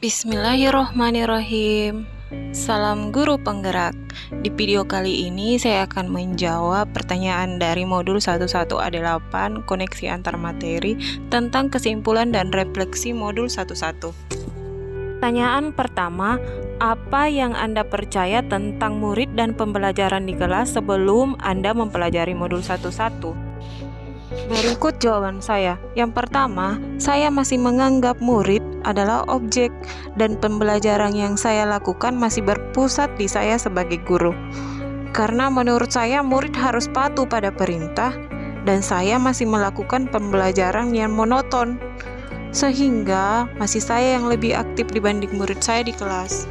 Bismillahirrohmanirrohim. Salam guru penggerak. Di video kali ini saya akan menjawab pertanyaan dari modul 11A8 koneksi antar materi tentang kesimpulan dan refleksi modul 11. Pertanyaan pertama, apa yang Anda percaya tentang murid dan pembelajaran di kelas sebelum Anda mempelajari modul 11? Berikut jawaban saya. Yang pertama, saya masih menganggap murid adalah objek dan pembelajaran yang saya lakukan masih berpusat di saya sebagai guru. Karena menurut saya murid harus patuh pada perintah dan saya masih melakukan pembelajaran yang monoton. Sehingga masih saya yang lebih aktif dibanding murid saya di kelas.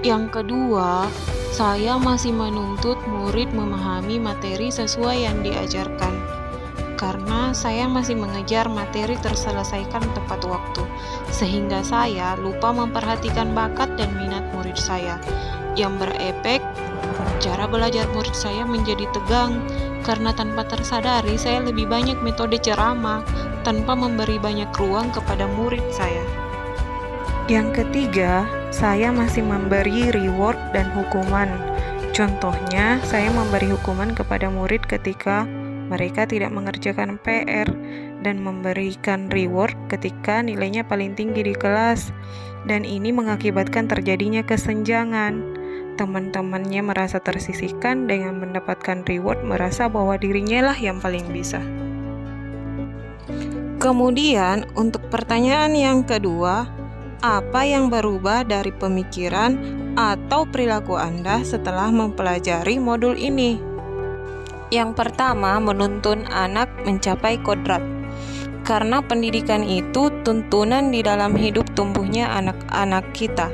Yang kedua, saya masih menuntut murid memahami materi sesuai yang diajarkan. Karena saya masih mengejar materi terselesaikan tepat waktu, sehingga saya lupa memperhatikan bakat dan minat murid saya, yang berefek cara belajar murid saya menjadi tegang, karena tanpa tersadari saya lebih banyak metode ceramah, tanpa memberi banyak ruang kepada murid saya. Yang ketiga, saya masih memberi reward dan hukuman. Contohnya, saya memberi hukuman kepada murid ketika mereka tidak mengerjakan PR dan memberikan reward ketika nilainya paling tinggi di kelas. Dan ini mengakibatkan terjadinya kesenjangan. Teman-temannya merasa tersisihkan dengan mendapatkan reward, merasa bahwa dirinya lah yang paling bisa. Kemudian, untuk pertanyaan yang kedua, apa yang berubah dari pemikiran atau perilaku Anda setelah mempelajari modul ini? Yang pertama, menuntun anak mencapai kodrat. Karena pendidikan itu tuntunan di dalam hidup tumbuhnya anak-anak kita.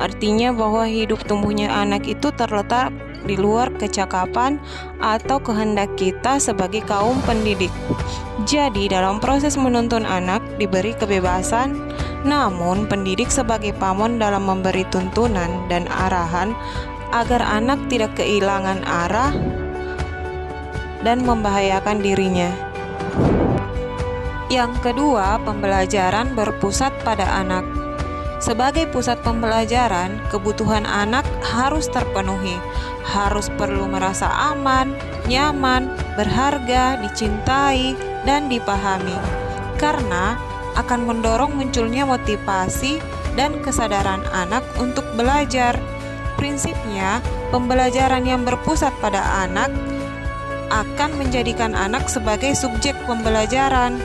Artinya bahwa hidup tumbuhnya anak itu terletak di luar kecakapan atau kehendak kita sebagai kaum pendidik. Jadi dalam proses menuntun anak diberi kebebasan, namun pendidik sebagai pamong dalam memberi tuntunan dan arahan agar anak tidak kehilangan arah dan membahayakan dirinya. Yang kedua, pembelajaran berpusat pada anak. Sebagai pusat pembelajaran, kebutuhan anak harus terpenuhi, harus perlu merasa aman, nyaman, berharga, dicintai, dan dipahami. Karena akan mendorong munculnya motivasi dan kesadaran anak untuk belajar. Prinsipnya, pembelajaran yang berpusat pada anak akan menjadikan anak sebagai subjek pembelajaran,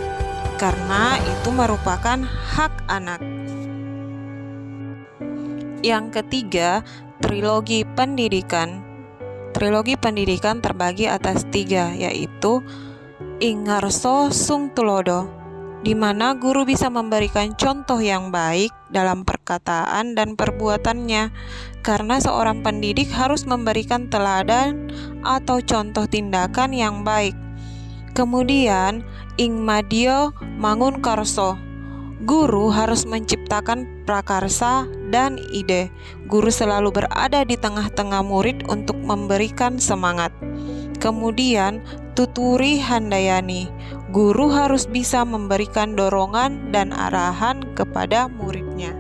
karena itu merupakan hak anak. Yang ketiga, trilogi pendidikan. Trilogi pendidikan terbagi atas 3, yaitu Ingarso Sung Tulodo, di mana guru bisa memberikan contoh yang baik dalam perkataan dan perbuatannya, karena seorang pendidik harus memberikan teladan atau contoh tindakan yang baik. Kemudian, Ingmadio Mangunkarso, guru harus menciptakan prakarsa dan ide. Guru selalu berada di tengah-tengah murid untuk memberikan semangat. Kemudian, Tuturi Handayani, guru harus bisa memberikan dorongan dan arahan kepada muridnya.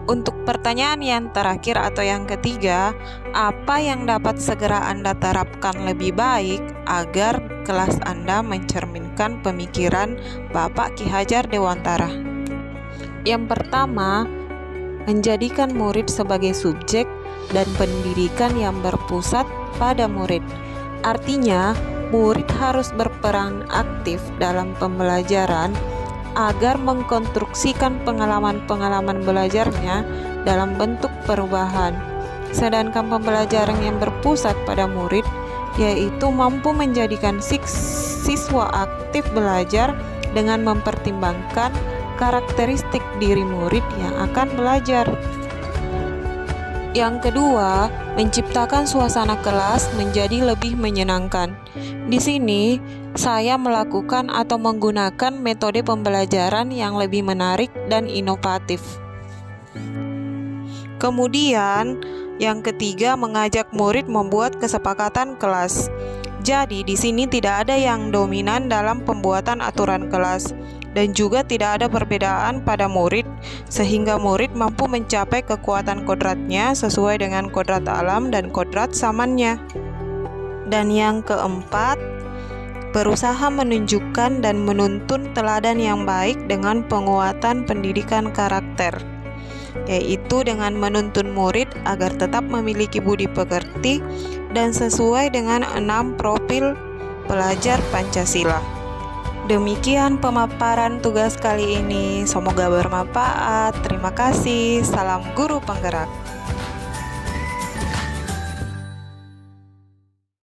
Untuk pertanyaan yang terakhir atau yang ketiga, apa yang dapat segera Anda terapkan lebih baik agar kelas Anda mencerminkan pemikiran Bapak Ki Hajar Dewantara? Yang pertama, menjadikan murid sebagai subjek dan pendidikan yang berpusat pada murid. Artinya, murid harus berperan aktif dalam pembelajaran agar mengkonstruksikan pengalaman-pengalaman belajarnya dalam bentuk perubahan. Sedangkan pembelajaran yang berpusat pada murid, yaitu mampu menjadikan siswa aktif belajar dengan mempertimbangkan karakteristik diri murid yang akan belajar. Yang kedua, menciptakan suasana kelas menjadi lebih menyenangkan. Di sini, saya melakukan atau menggunakan metode pembelajaran yang lebih menarik dan inovatif. Kemudian, yang ketiga, mengajak murid membuat kesepakatan kelas. Jadi, di sini tidak ada yang dominan dalam pembuatan aturan kelas. dan juga tidak ada perbedaan pada murid, sehingga murid mampu mencapai kekuatan kodratnya sesuai dengan kodrat alam dan kodrat zamannya. Dan yang keempat, berusaha menunjukkan dan menuntun teladan yang baik dengan penguatan pendidikan karakter, yaitu dengan menuntun murid agar tetap memiliki budi pekerti dan sesuai dengan 6 profil pelajar Pancasila. Demikian pemaparan tugas kali ini, semoga bermanfaat. Terima kasih. Salam guru penggerak.